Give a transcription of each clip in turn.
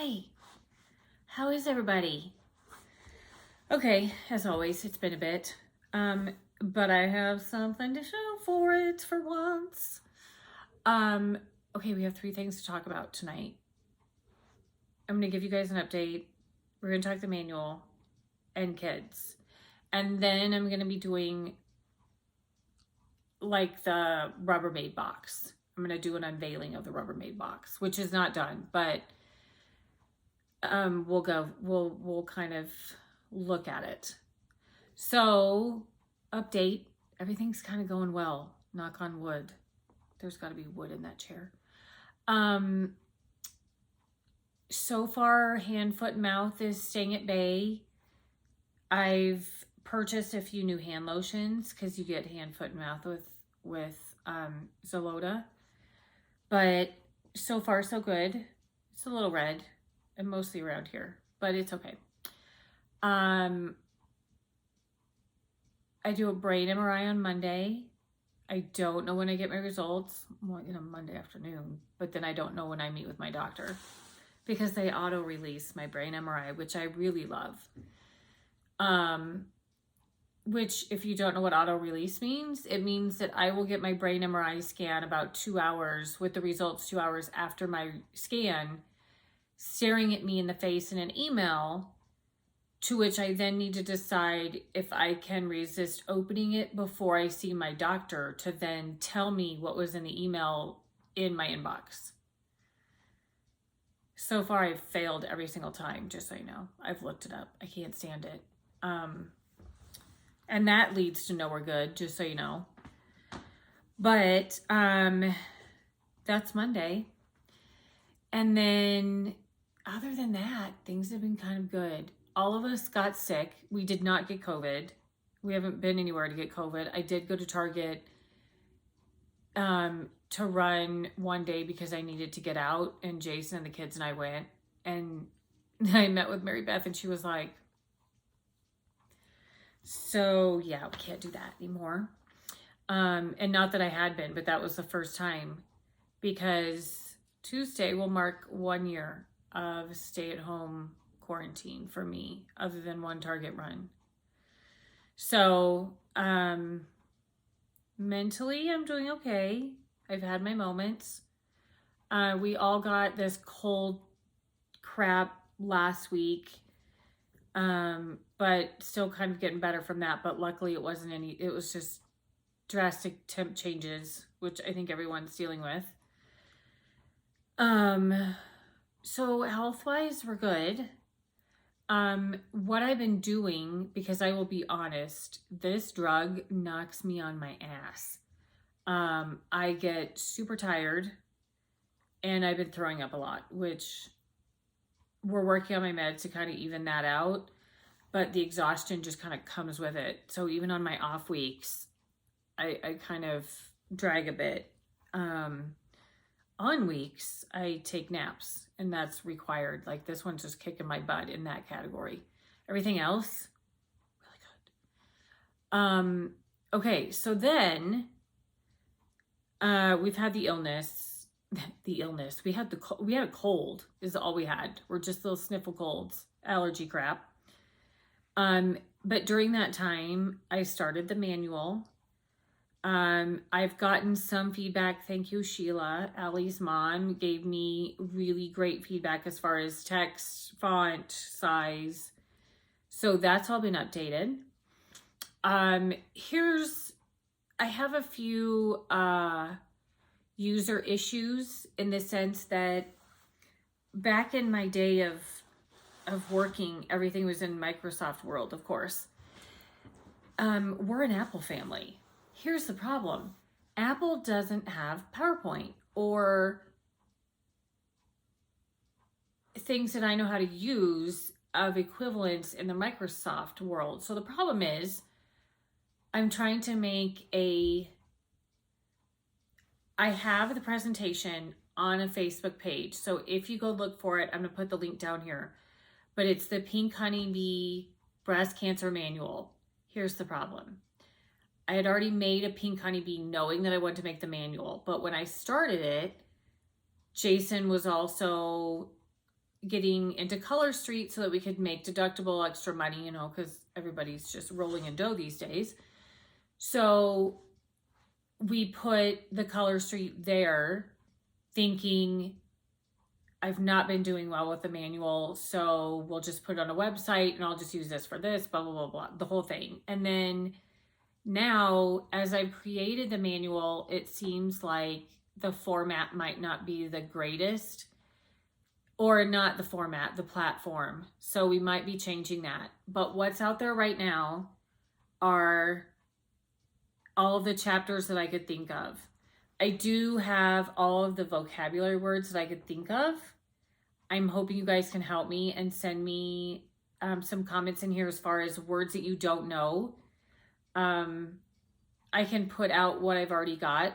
Hi, how is everybody? Okay, as always, it's been a bit, but I have something to show for it for once. Okay, we have 3 things to talk about tonight. I'm gonna give you guys an update. We're gonna talk the manual and kids. And then I'm gonna be doing like the Rubbermaid box. I'm gonna do an unveiling of the Rubbermaid box, which is not done, but we'll kind of look at it. So, update, everything's kind of going well, knock on wood. There's got to be wood in that chair. So far, hand, foot, and mouth is staying at bay. I've purchased a few new hand lotions because you get hand, foot, and mouth with Zolota. But so far, so good. It's a little red and mostly around here, but it's okay. I do a brain MRI on Monday. I don't know when I get my results. Well, Monday afternoon, but then I don't know when I meet with my doctor because they auto-release my brain MRI, which I really love. Which, if you don't know what auto-release means, it means that I will get my brain MRI scan about 2 hours with the results 2 hours after my scan, staring at me in the face in an email, to which I then need to decide if I can resist opening it before I see my doctor to then tell me what was in the email in my inbox. So far, I've failed every single time, just so you know. I've looked it up. I can't stand it. And that leads to nowhere good, just so you know. But that's Monday. And then other than that, things have been kind of good. All of us got sick. We did not get COVID. We haven't been anywhere to get COVID. I did go to Target to run one day because I needed to get out, and Jason and the kids and I went, and I met with Mary Beth, and she was like, so yeah, we can't do that anymore. And not that I had been, but that was the first time, because Tuesday will mark 1 year of stay-at-home quarantine for me, other than one Target run. So mentally, I'm doing okay. I've had my moments. We all got this cold crap last week, but still kind of getting better from that. But luckily, it was just drastic temp changes, which I think everyone's dealing with. So health-wise, we're good. What I've been doing, because I will be honest, this drug knocks me on my ass. I get super tired, and I've been throwing up a lot, which we're working on my meds to kind of even that out, but the exhaustion just kind of comes with it. So even on my off weeks, I kind of drag a bit. On weeks, I take naps, and that's required. Like, this one's just kicking my butt in that category. Everything else, really good. Okay, so then we've had the illness. We had a cold is all we had. We're just little sniffle colds, allergy crap. But during that time, I started the manual. I've gotten some feedback. Thank you, Sheila. Allie's mom gave me really great feedback as far as text, font, size. So that's all been updated. I have a few user issues, in the sense that back in my day of working, everything was in Microsoft world, of course. We're an Apple family. Here's the problem. Apple doesn't have PowerPoint or things that I know how to use of equivalents in the Microsoft world. So the problem is, I'm trying to make I have the presentation on a Facebook page. So if you go look for it, I'm going to put the link down here. But it's the Pink Honeybee Breast Cancer Manual. Here's the problem. I had already made a Pink Honeybee knowing that I wanted to make the manual. But when I started it, Jason was also getting into Color Street so that we could make deductible extra money, you know, because everybody's just rolling in dough these days. So we put the Color Street there, thinking I've not been doing well with the manual, so we'll just put it on a website and I'll just use this for this, blah, blah, blah, blah, the whole thing. And then now, as I've created the manual, it seems like the format might not be the greatest, or not the format, the platform. So we might be changing that. But what's out there right now are all of the chapters that I could think of. I do have all of the vocabulary words that I could think of. I'm hoping you guys can help me and send me some comments in here as far as words that you don't know. I can put out what I've already got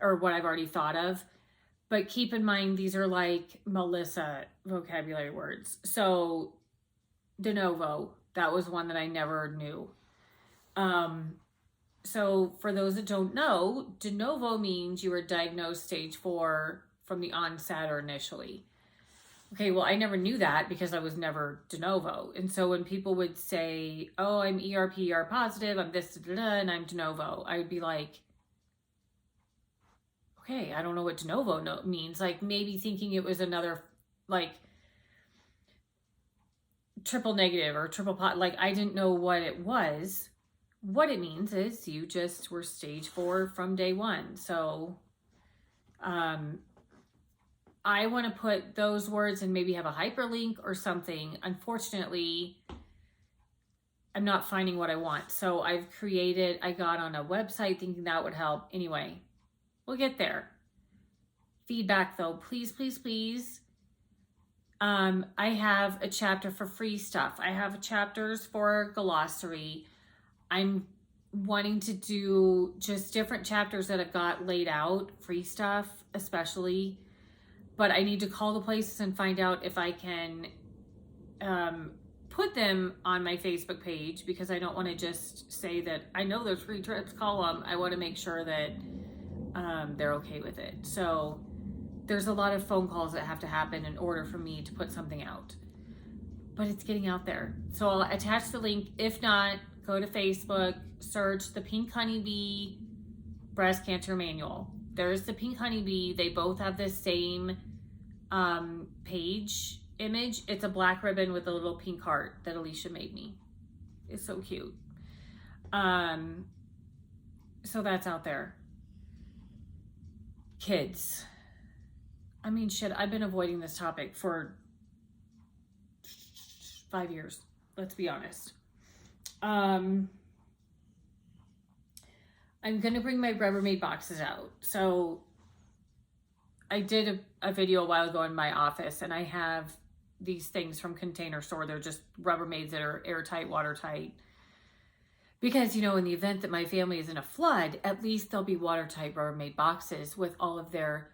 or what I've already thought of. But keep in mind, these are like Melissa vocabulary words. So de novo, that was one that I never knew. So for those that don't know, de novo means you were diagnosed stage 4 from the onset or initially. Okay, well, I never knew that because I was never de novo. And so when people would say, oh, I'm ER positive, I'm this, da, da, da, and I'm de novo, I would be like, okay, I don't know what de novo means. Like maybe thinking it was another like triple negative or triple pot. Like I didn't know what it was. What it means is you just were stage 4 from day 1. So I want to put those words and maybe have a hyperlink or something. Unfortunately, I'm not finding what I want. So I got on a website thinking that would help. Anyway, we'll get there. Feedback though, please, please, please. I have a chapter for free stuff. I have chapters for glossary. I'm wanting to do just different chapters that I've got laid out, free stuff especially. But I need to call the places and find out if I can put them on my Facebook page, because I don't want to just say that I know there's free trips, call them. I want to make sure that they're okay with it. So there's a lot of phone calls that have to happen in order for me to put something out. But it's getting out there. So I'll attach the link. If not, go to Facebook, search the Pink Honeybee Breast Cancer Manual. There's the Pink Honeybee. They both have the same page image. It's a black ribbon with a little pink heart that Alicia made me. It's so cute. So that's out there. Kids. I mean, shit, I've been avoiding this topic for 5 years. Let's be honest. I'm going to bring my Rubbermaid boxes out. So I did a video a while ago in my office, and I have these things from Container Store. They're just Rubbermaids that are airtight, watertight. Because, you know, in the event that my family is in a flood, at least there'll be watertight Rubbermaid boxes with all of their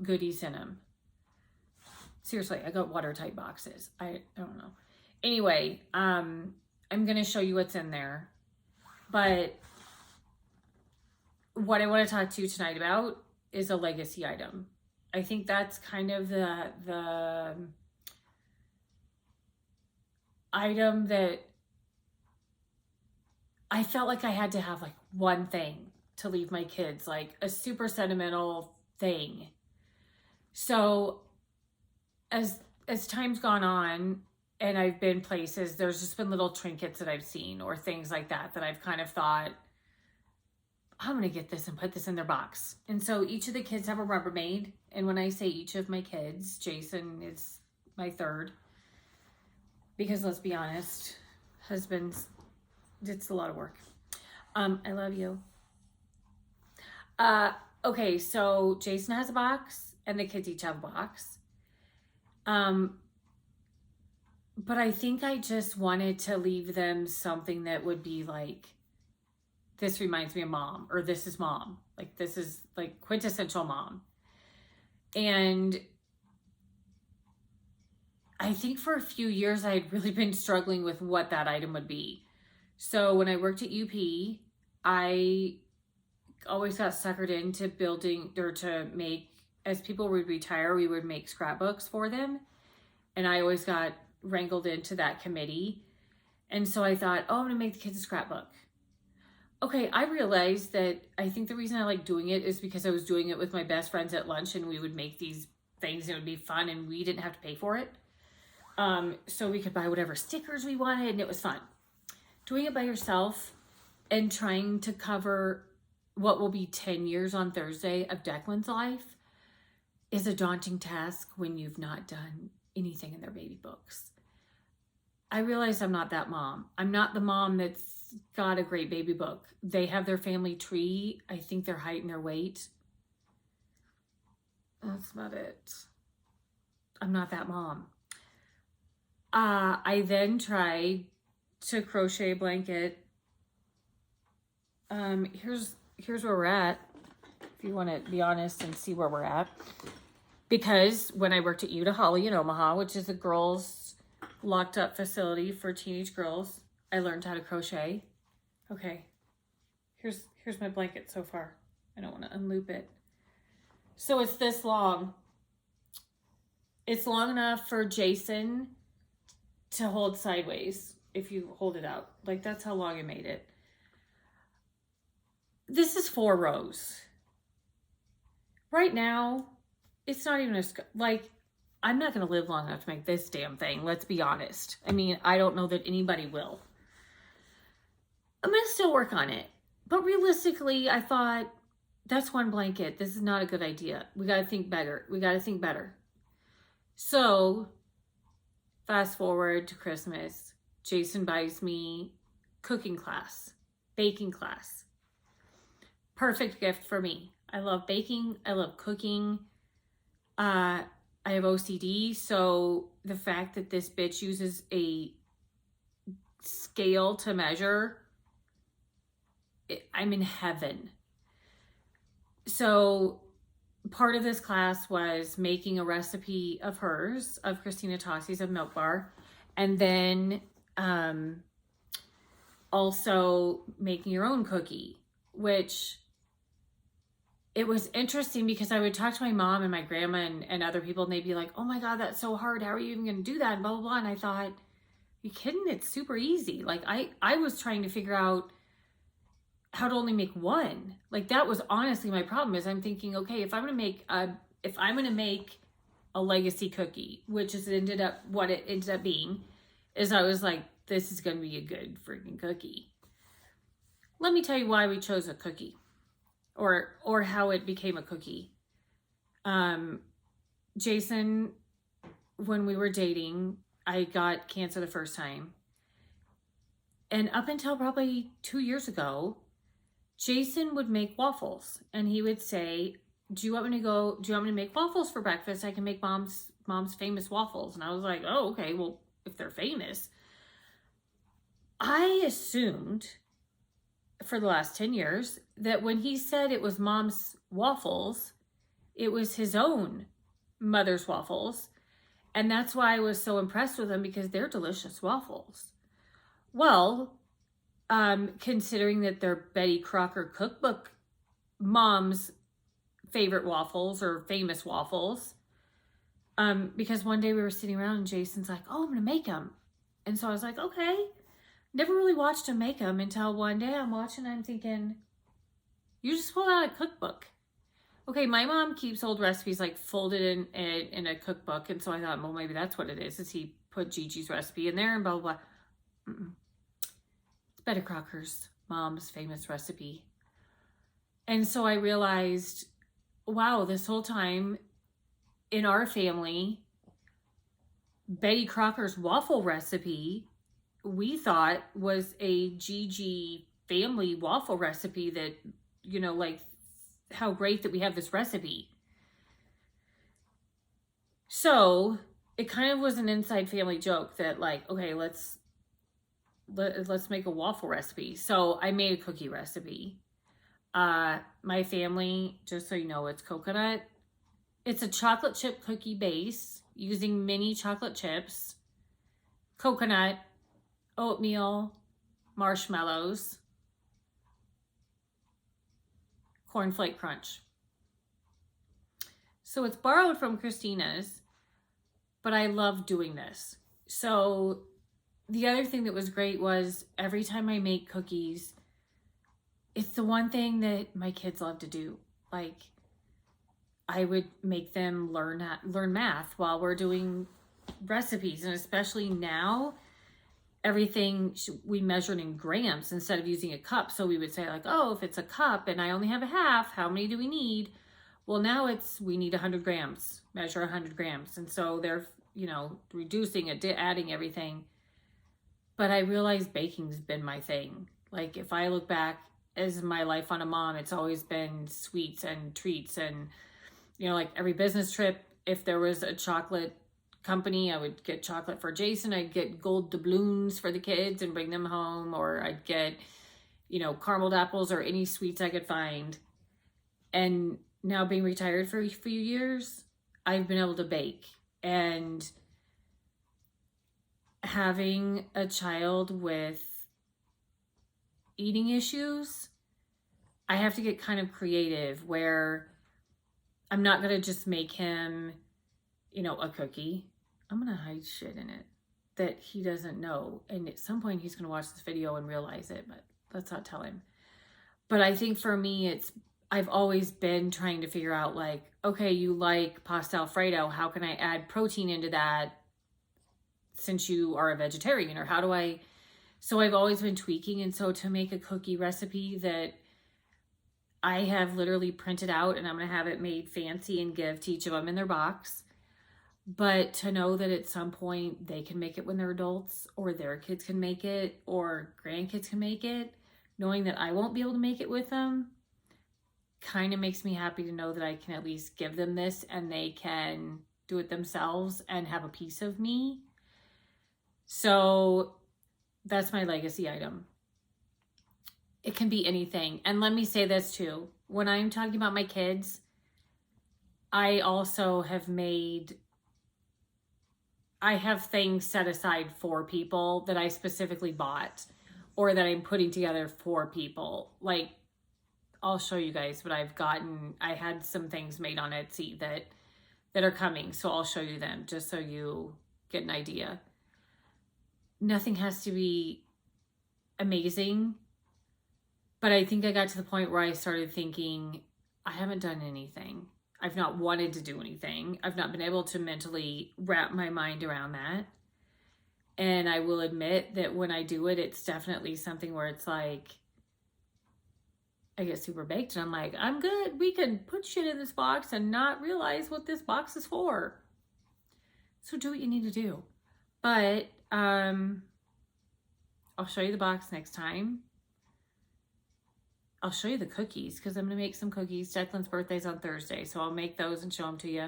goodies in them. Seriously, I got watertight boxes. I don't know. Anyway, I'm going to show you what's in there. But what I want to talk to you tonight about is a legacy item. I think that's kind of the item that I felt like I had to have, like one thing to leave my kids, like a super sentimental thing. So as time's gone on and I've been places, there's just been little trinkets that I've seen or things like that that I've kind of thought, I'm going to get this and put this in their box. And so each of the kids have a Rubbermaid. And when I say each of my kids, Jason is my third. Because let's be honest, husbands, it's a lot of work. I love you. Okay, so Jason has a box and the kids each have a box. But I think I just wanted to leave them something that would be like, this reminds me of mom, or this is mom. Like, this is like quintessential mom. And I think for a few years, I had really been struggling with what that item would be. So when I worked at UP, I always got suckered into building, or to make, as people would retire, we would make scrapbooks for them. And I always got wrangled into that committee. And so I thought, oh, I'm going to make the kids a scrapbook. Okay, I realized that I think the reason I like doing it is because I was doing it with my best friends at lunch, and we would make these things and it would be fun, and we didn't have to pay for it. So we could buy whatever stickers we wanted, and it was fun. Doing it by yourself and trying to cover what will be 10 years on Thursday of Declan's life is a daunting task when you've not done anything in their baby books. I realize I'm not that mom. I'm not the mom that's got a great baby book. They have their family tree. I think their height and their weight. That's about it. I'm not that mom. I then tried to crochet a blanket. Here's where we're at, if you want to be honest and see where we're at. Because when I worked at Utah Holly in Omaha, which is a girls' locked up facility for teenage girls, I learned how to crochet. Okay, here's my blanket so far. I don't want to unloop it. So it's this long. It's long enough for Jason to hold sideways if you hold it out. Like, that's how long I made it. This is 4 rows. Right now, it's not even like, I'm not going to live long enough to make this damn thing. Let's be honest. I mean, I don't know that anybody will. I'm going to still work on it. But realistically, I thought, that's one blanket. This is not a good idea. We got to think better. We got to think better. So, fast forward to Christmas. Jason buys me cooking class, baking class. Perfect gift for me. I love baking. I love cooking. I have OCD, so the fact that this bitch uses a scale to measure, I'm in heaven. So part of this class was making a recipe of hers, of Christina Tossi's, of Milk Bar, and then also making your own cookie, which it was interesting because I would talk to my mom and my grandma and other people, and they'd be like, oh my God, that's so hard. How are you even going to do that? And blah, blah, blah. And I thought, are you kidding? It's super easy. Like I was trying to figure out how to only make one. Like, that was honestly my problem, is I'm thinking, okay, if I'm going to make a legacy cookie, which is what it ended up being, is I was like, this is going to be a good freaking cookie. Let me tell you why we chose a cookie. Or how it became a cookie. Jason, when we were dating, I got cancer the first time. And up until probably 2 years ago, Jason would make waffles. And he would say, do you want me to make waffles for breakfast? I can make mom's famous waffles. And I was like, oh, okay, well, if they're famous. I assumed for the last 10 years that when he said it was mom's waffles, it was his own mother's waffles. And that's why I was so impressed with them, because they're delicious waffles. Well, considering that they're Betty Crocker cookbook mom's favorite waffles or famous waffles, because one day we were sitting around and Jason's like, oh, I'm gonna make them. And so I was like, okay. Never really watched him make them until one day I'm watching and I'm thinking, you just pulled out a cookbook. Okay, my mom keeps old recipes like folded in a cookbook, and so I thought, well, maybe that's what it is he put Gigi's recipe in there and blah, blah, blah. It's Betty Crocker's mom's famous recipe. And so I realized, wow, this whole time in our family, Betty Crocker's waffle recipe we thought was a Gigi family waffle recipe that, you know, like, how great that we have this recipe. So it kind of was an inside family joke that, like, okay, let's make a waffle recipe. So I made a cookie recipe. My family, just so you know, it's coconut. It's a chocolate chip cookie base using mini chocolate chips, coconut, oatmeal, marshmallows, cornflake crunch. So it's borrowed from Christina's, but I love doing this. So the other thing that was great was every time I make cookies, it's the one thing that my kids love to do. Like, I would make them learn math while we're doing recipes, and especially now, everything we measured in grams instead of using a cup. So we would say like, oh, if it's a cup and I only have a half, how many do we need? Well, now we need 100 grams, measure 100 grams. And so they're, reducing it, adding everything. But I realized baking's been my thing. Like, if I look back as my life on a mom, it's always been sweets and treats. And, like every business trip, if there was a chocolate company, I would get chocolate for Jason. I'd get gold doubloons for the kids and bring them home. Or I'd get, carameled apples or any sweets I could find. And now, being retired for a few years, I've been able to bake. And having a child with eating issues, I have to get kind of creative where I'm not going to just make him, a cookie. I'm going to hide shit in it that he doesn't know. And at some point he's going to watch this video and realize it, but let's not tell him. But I think for me, I've always been trying to figure out like, okay, you like pasta Alfredo. How can I add protein into that since you are a vegetarian? Or how do I... So I've always been tweaking. And so to make a cookie recipe that I have literally printed out, and I'm going to have it made fancy and give to each of them in their box. But to know that at some point they can make it when they're adults, or their kids can make it, or grandkids can make it, knowing that I won't be able to make it with them, kind of makes me happy to know that I can at least give them this and they can do it themselves and have a piece of me. So that's my legacy item. It can be anything. And let me say this too. When I'm talking about my kids, I also have I have things set aside for people that I specifically bought or that I'm putting together for people. Like, I'll show you guys what I've gotten. I had some things made on Etsy that are coming. So I'll show you them just so you get an idea. Nothing has to be amazing. But I think I got to the point where I started thinking, I haven't done anything. I've not wanted to do anything. I've not been able to mentally wrap my mind around that. And I will admit that when I do it, it's definitely something where it's like, I get super baked and I'm like, I'm good. We can put shit in this box and not realize what this box is for. So do what you need to do. But I'll show you the box next time. I'll show you the cookies because I'm going to make some cookies. Declan's birthday's on Thursday, so I'll make those and show them to you.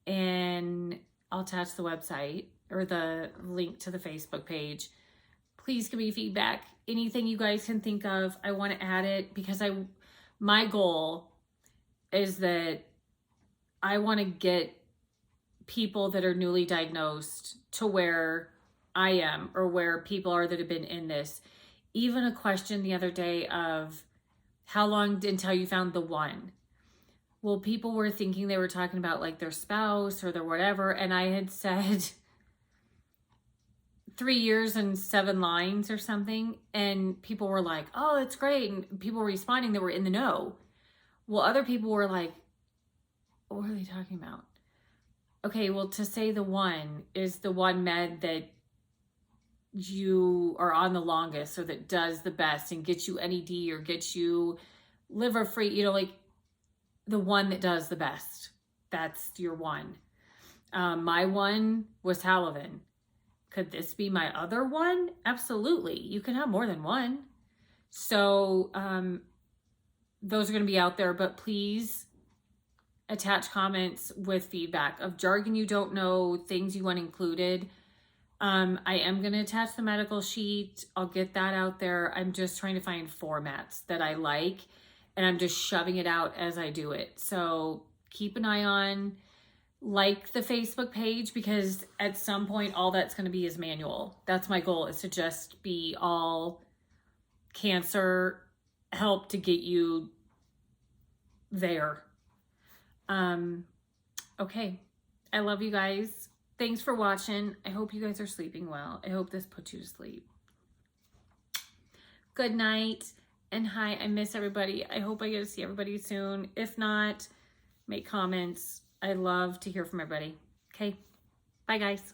And I'll attach the website or the link to the Facebook page. Please give me feedback. Anything you guys can think of, I want to add it because my goal is that I want to get people that are newly diagnosed to where I am or where people are that have been in this. Even a question the other day of how long until you found the one? Well, people were thinking they were talking about like their spouse or their whatever. And I had said 3 years and 7 lines or something. And people were like, oh, that's great. And people were responding that were in the know. Well, other people were like, what are they talking about? Okay, well, to say the one is the one med that you are on the longest or that does the best and gets you NED or gets you liver free, like the one that does the best. That's your one. My one was Halaven. Could this be my other one? Absolutely. You can have more than one. So those are going to be out there, but please attach comments with feedback of jargon you don't know, things you want included. I am going to attach the medical sheet. I'll get that out there. I'm just trying to find formats that I like, and I'm just shoving it out as I do it. So keep an eye on, like the Facebook page, because at some point, all that's going to be is manual. That's my goal, is to just be all cancer help to get you there. Okay. I love you guys. Thanks for watching. I hope you guys are sleeping well. I hope this puts you to sleep. Good night. And hi, I miss everybody. I hope I get to see everybody soon. If not, make comments. I love to hear from everybody. Okay, bye guys.